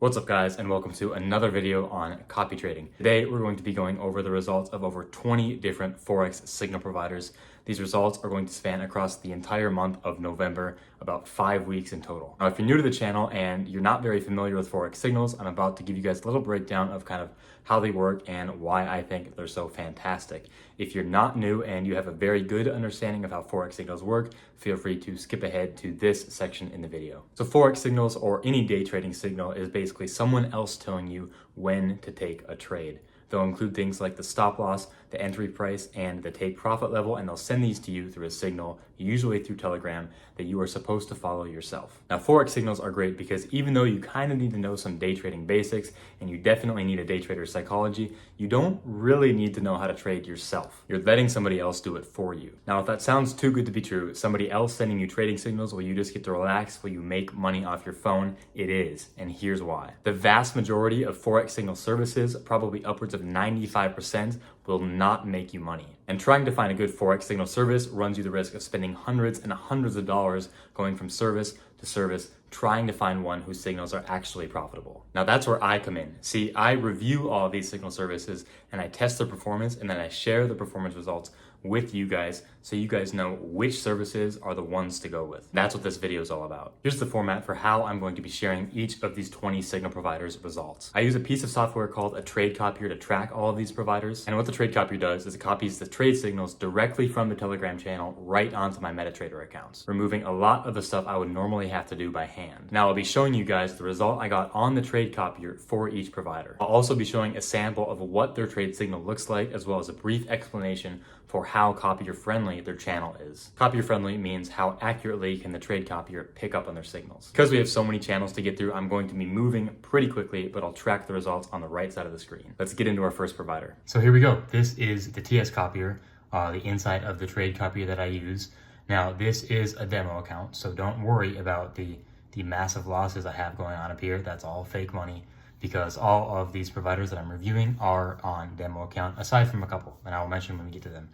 What's up guys, and welcome to another video on copy trading. Today we're going to be going over the results of over 20 different Forex signal providers. These results are going to span across the entire month of November, about 5 weeks in total. Now if you're new to the channel and you're not very familiar with Forex signals, I'm about to give you guys a little breakdown of kind of how they work and why I think they're so fantastic. If you're not new and you have a very good understanding of how Forex signals work, feel free to skip ahead to this section in the video. So Forex signals, or any day trading signal, is basically someone else telling you when to take a trade. They'll include things like the stop loss, the entry price, and the take profit level, and they'll send these to you through a signal, usually through Telegram, that you are supposed to follow yourself. Now, Forex signals are great because even though you kind of need to know some day trading basics, and you definitely need a day trader's psychology, you don't really need to know how to trade yourself. You're letting somebody else do it for you. Now, if that sounds too good to be true, somebody else sending you trading signals where you just get to relax, where you make money off your phone, it is, and here's why. The vast majority of Forex signal services, probably upwards of 95%, will not make you money. And trying to find a good Forex signal service runs you the risk of spending hundreds and hundreds of dollars going from service to service, trying to find one whose signals are actually profitable. Now that's where I come in. See, I review all of these signal services and I test their performance, and then I share the performance results with you guys so you guys know which services are the ones to go with. That's what this video is all about. Here's the format for how I'm going to be sharing each of these 20 signal providers' results. I use a piece of software called a trade copier to track all of these providers, and what the trade copier does is it copies the trade signals directly from the Telegram channel right onto my MetaTrader accounts, removing a lot of the stuff I would normally have to do by hand. Now I'll be showing you guys the result I got on the trade copier for each provider. I'll also be showing a sample of what their trade signal looks like, as well as a brief explanation for how copier friendly their channel is. Copier friendly means how accurately can the trade copier pick up on their signals. Because we have so many channels to get through, I'm going to be moving pretty quickly, but I'll track the results on the right side of the screen. Let's get into our first provider. So here we go. This is the TSCopier, the inside of the trade copier that I use. Now this is a demo account, so don't worry about the massive losses I have going on up here. That's all fake money, because all of these providers that I'm reviewing are on demo account, aside from a couple, and I will mention when we get to them.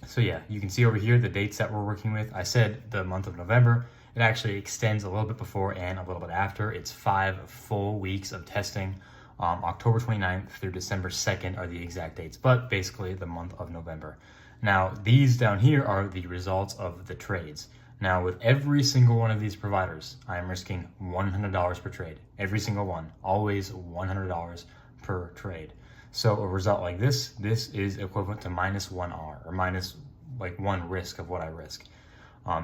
So yeah, you can see over here the dates that we're working with. I said the month of November. It actually extends a little bit before and a little bit after. It's 5 full weeks of testing. October 29th through December 2nd are the exact dates, but basically the month of November. Now, these down here are the results of the trades. Now, with every single one of these providers, I am risking $100 per trade. Every single one, always $100 per trade. So a result like this is equivalent to minus 1R, or minus like one risk of what I risk.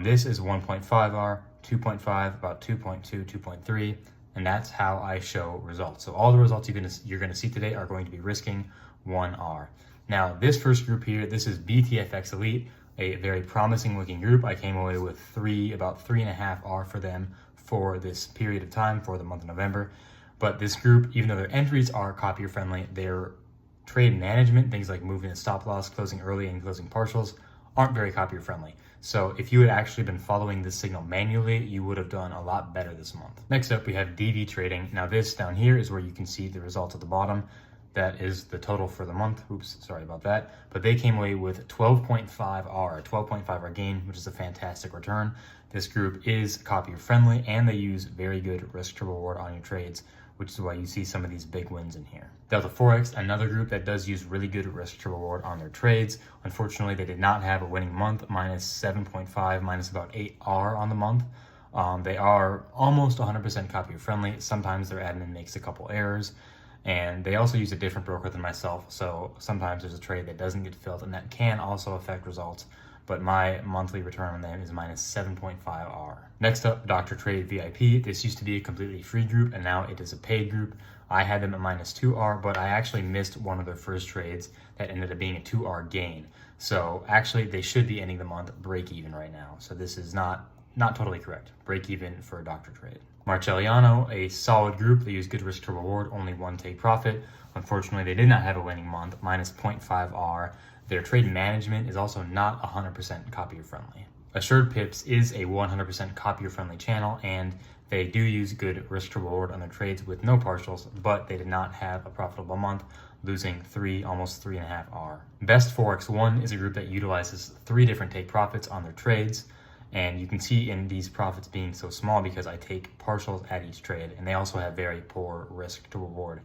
This is 1.5R, 2.5, about 2.2, 2.3, and that's how I show results. So all the results you're gonna see today are going to be risking 1R. Now, this first group here, this is BTFX Elite, a very promising looking group. I came away with about 3.5R for them for this period of time, for the month of November. But this group, even though their entries are copier friendly, their trade management, things like moving the stop loss, closing early, and closing partials, aren't very copier friendly. So if you had actually been following this signal manually, you would have done a lot better this month. Next up, we have DV Trading. Now this down here is where you can see the results at the bottom. That is the total for the month. Oops, sorry about that. But they came away with 12.5R, 12.5R gain, which is a fantastic return. This group is copier friendly, and they use very good risk to reward on your trades, which is why you see some of these big wins in here. Delta Forex, another group that does use really good risk to reward on their trades. Unfortunately, they did not have a winning month, minus 7.5, minus about 8R on the month. They are almost 100% copier friendly. Sometimes their admin makes a couple errors. And they also use a different broker than myself, so sometimes there's a trade that doesn't get filled, and that can also affect results. But my monthly return on them is minus 7.5R. Next up, Dr. Trade VIP. This used to be a completely free group, and now it is a paid group. I had them at minus 2R, but I actually missed one of their first trades that ended up being a 2R gain. So actually, they should be ending the month break even right now. So this is not totally correct. Break even for Dr. Trade. Marcelliano, a solid group. They use good risk to reward, only one take profit. Unfortunately, they did not have a winning month, minus 0.5R. Their trade management is also not 100% copier friendly. Assured Pips is a 100% copier friendly channel, and they do use good risk to reward on their trades with no partials, but they did not have a profitable month, losing almost 3.5R. Best Forex 1 is a group that utilizes 3 different take profits on their trades. And you can see in these profits being so small because I take partials at each trade, and they also have very poor risk to reward.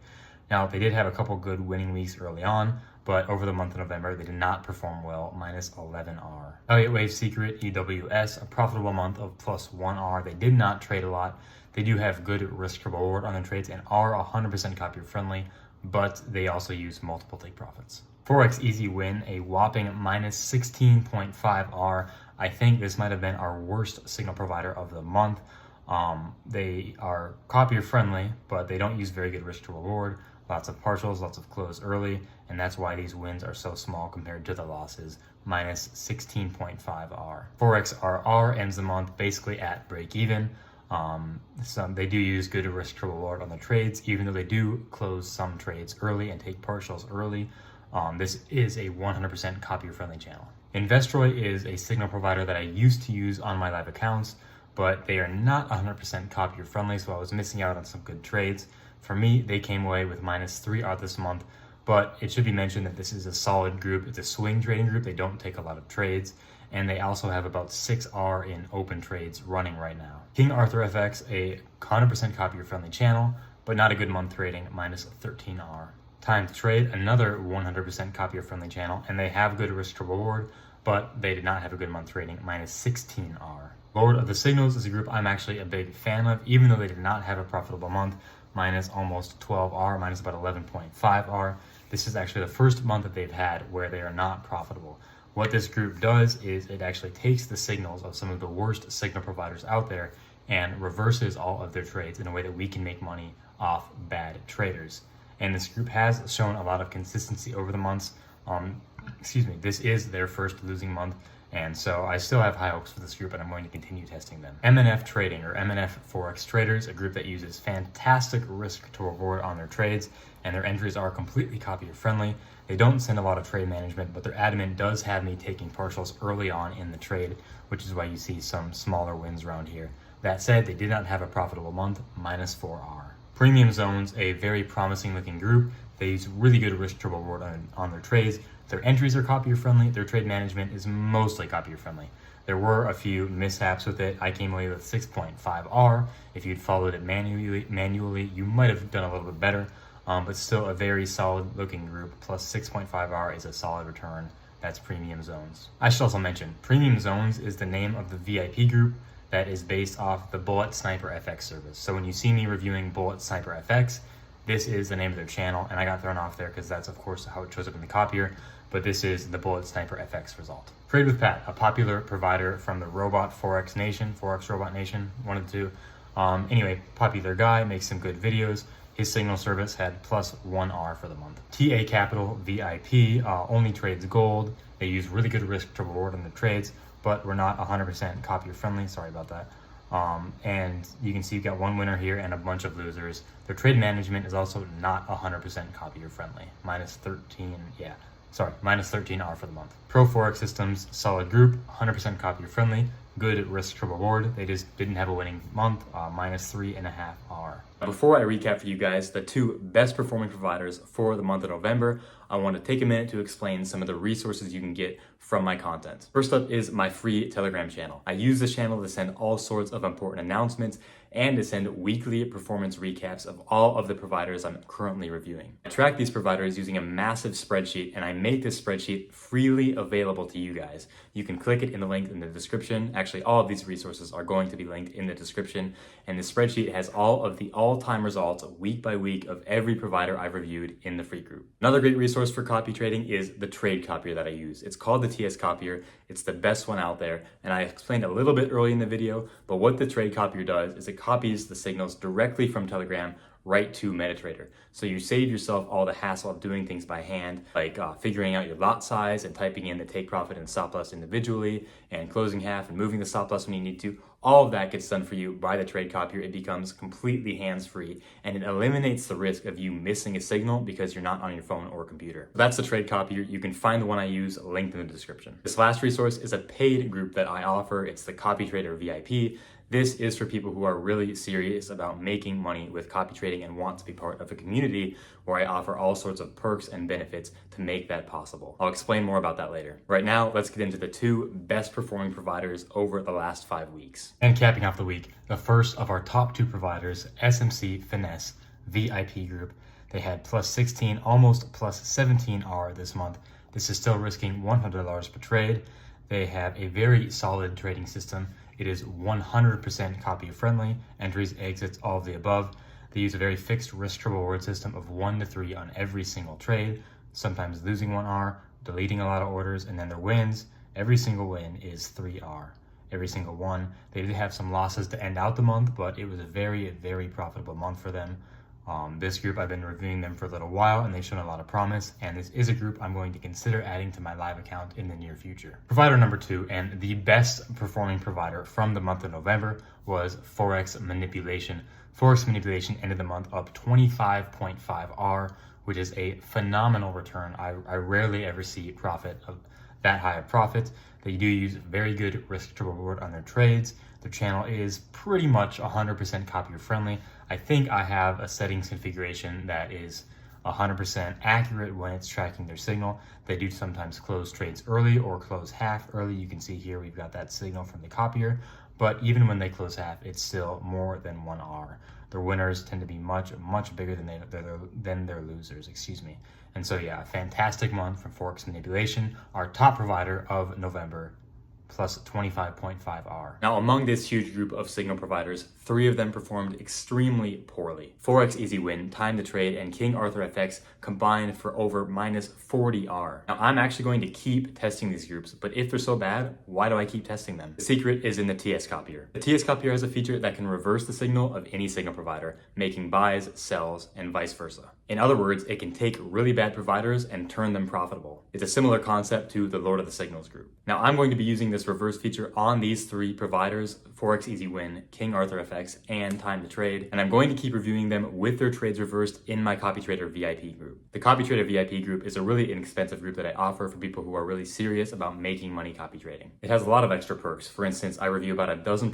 Now, they did have a couple good winning weeks early on, but over the month of November, they did not perform well, minus 11R. Elliott Wave Secret, EWS, a profitable month of plus 1R. They did not trade a lot. They do have good risk to reward on their trades and are 100% copier friendly, but they also use multiple take profits. Forex Easy Win, a whopping minus 16.5R. I think this might have been our worst signal provider of the month. They are copier friendly, but they don't use very good risk to reward. Lots of partials, lots of close early, and that's why these wins are so small compared to the losses, minus 16.5R. Forex RR ends the month basically at break even. They do use good risk to reward on the trades, even though they do close some trades early and take partials early. This is a 100% copier friendly channel. Investroy is a signal provider that I used to use on my live accounts, but they are not 100% copier friendly, so I was missing out on some good trades. For me, they came away with minus 3R this month, but it should be mentioned that this is a solid group. It's a swing trading group. They don't take a lot of trades, and they also have about 6R in open trades running right now. King Arthur FX, a 100% copier friendly channel, but not a good month trading, minus 13R. Time to Trade, another 100% copier friendly channel, and they have good risk to reward, but they did not have a good month trading, minus 16R. Lord of the Signals is a group I'm actually a big fan of, even though they did not have a profitable month, minus almost 12R, minus about 11.5R. This is actually the first month that they've had where they are not profitable. What this group does is it actually takes the signals of some of the worst signal providers out there and reverses all of their trades in a way that we can make money off bad traders. And this group has shown a lot of consistency over the months. This is their first losing month, and so I still have high hopes for this group, and I'm going to continue testing them. MNF Trading, or MNF Forex Traders, a group that uses fantastic risk to reward on their trades, and their entries are completely copier friendly. They don't send a lot of trade management, but their admin does have me taking partials early on in the trade, which is why you see some smaller wins around here. That said, they did not have a profitable month, minus 4R. Premium Zones, a very promising looking group. They use really good risk to reward on their trades. Their entries are copier friendly. Their trade management is mostly copier friendly. There were a few mishaps with it. I came away with 6.5R. If you'd followed it manually, you might have done a little bit better, but still a very solid looking group. Plus 6.5R is a solid return. That's Premium Zones. I should also mention, Premium Zones is the name of the VIP group that is based off the Bullet Sniper FX service. So when you see me reviewing Bullet Sniper FX, this is the name of their channel, and I got thrown off there because that's of course how it shows up in the copier, but this is the Bullet Sniper FX result. Trade with Pat, a popular provider from the Forex Robot Nation, one of the two. Anyway, popular guy, makes some good videos. His signal service had plus 1R for the month. TA Capital VIP only trades gold. They use really good risk to reward on the trades, but we're not 100% copier friendly. Sorry about that. And you can see you've got one winner here and a bunch of losers. Their trade management is also not 100% copier friendly. Minus 13R for the month. Pro Forex Systems, solid group, 100% copier friendly, good risk to reward. They just didn't have a winning month, minus 3.5R. Before I recap for you guys the two best performing providers for the month of November, I want to take a minute to explain some of the resources you can get from my content. First up is my free Telegram channel. I use this channel to send all sorts of important announcements and to send weekly performance recaps of all of the providers I'm currently reviewing. I track these providers using a massive spreadsheet, and I make this spreadsheet freely available to you guys. You can click it in the link in the description. Actually, all of these resources are going to be linked in the description, and the spreadsheet has all of the all-time results week by week of every provider I've reviewed in the free group. Another great resource for copy trading is the trade copier that I use. It's called the TSCopier. It's the best one out there, and I explained a little bit early in the video, but what the trade copier does is it copies the signals directly from Telegram right to MetaTrader. So you save yourself all the hassle of doing things by hand, like figuring out your lot size and typing in the take profit and stop loss individually and closing half and moving the stop loss when you need to. All of that gets done for you by the trade copier. It becomes completely hands-free, and it eliminates the risk of you missing a signal because you're not on your phone or computer. That's the trade copier. You can find the one I use linked in the description. This last resource is a paid group that I offer. It's the CopyTrader VIP. This is for people who are really serious about making money with copy trading and want to be part of a community where I offer all sorts of perks and benefits to make that possible. I'll explain more about that later. Right now, let's get into the 2 best performing providers over the last 5 weeks. And capping off the week, the first of our top 2 providers, SMC Finesse VIP Group. They had plus 16, almost plus 17R this month. This is still risking $100 per trade. They have a very solid trading system. It is 100% copy friendly, entries, exits, all of the above. They use a very fixed risk to reward system of 1 to 3 on every single trade, sometimes losing 1R, deleting a lot of orders, and then their wins. Every single win is 3R. Every single one. They did have some losses to end out the month, but it was a very, very profitable month for them. This group, I've been reviewing them for a little while and they've shown a lot of promise, and this is a group I'm going to consider adding to my live account in the near future. Provider number 2 and the best performing provider from the month of November was Forex Manipulation. Forex Manipulation ended the month up 25.5R, which is a phenomenal return. I rarely ever see profit of that high of profit. They do use very good risk to reward on their trades. Their channel is pretty much 100% copier friendly. I think I have a settings configuration that is 100% accurate when it's tracking their signal. They do sometimes close trades early or close half early. You can see here we've got that signal from the copier, but even when they close half, it's still more than 1R. Their winners tend to be much bigger than their losers, excuse me. And so yeah, a fantastic month from Forex Manipulation, our top provider of November, plus 25.5R. Now, among this huge group of signal providers, 3 of them performed extremely poorly. Forex Easy Win, Time to Trade, and King Arthur FX combined for over minus 40R. Now, I'm actually going to keep testing these groups, but if they're so bad, why do I keep testing them? The secret is in the TSCopier. The TSCopier has a feature that can reverse the signal of any signal provider, making buys, sells, and vice versa. In other words, it can take really bad providers and turn them profitable. It's a similar concept to the Lord of the Signals group. Now, I'm going to be using this reverse feature on these 3 providers, Forex Easy Win, King Arthur FX, and Time to Trade, and I'm going to keep reviewing them with their trades reversed in my CopyTrader VIP group. The CopyTrader VIP group is a really inexpensive group that I offer for people who are really serious about making money copy trading. It has a lot of extra perks. For instance, I review about a dozen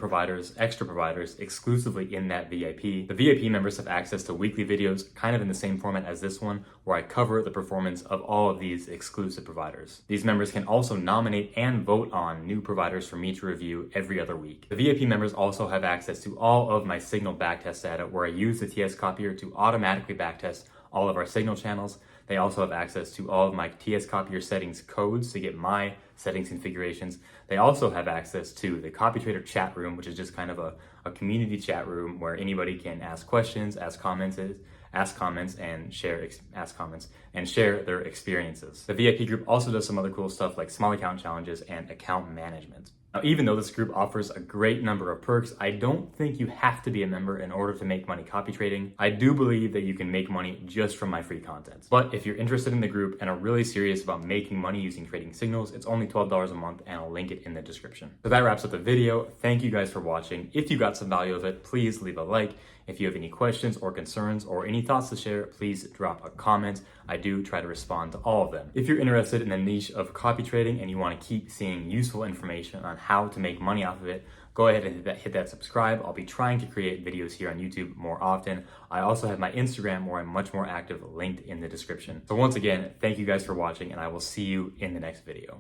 extra providers, exclusively in that VIP. The VIP members have access to weekly videos, kind of in the same format as this one, where I cover the performance of all of these exclusive providers. These members can also nominate and vote on new providers for me to review every other week. The VIP members also have access to all of my signal backtest data, where I use the TSCopier to automatically backtest all of our signal channels. They also have access to all of my TSCopier settings codes to get my settings configurations. They also have access to the CopyTrader chat room, which is just kind of a community chat room where anybody can ask questions, ask comments, and share their experiences. The VIP group also does some other cool stuff like small account challenges and account management. Now, even though this group offers a great number of perks, I don't think you have to be a member in order to make money copy trading. I do believe that you can make money just from my free content. But if you're interested in the group and are really serious about making money using trading signals, it's only $12 a month, and I'll link it in the description. So that wraps up the video. Thank you guys for watching. If you got some value of it, please leave a like. If you have any questions or concerns or any thoughts to share, please drop a comment. I do try to respond to all of them. If you're interested in the niche of copy trading and you want to keep seeing useful information on how to make money off of it, go ahead and hit that subscribe. I'll be trying to create videos here on YouTube more often. I also have my Instagram, where I'm much more active, linked in the description. So once again, thank you guys for watching, and I will see you in the next video.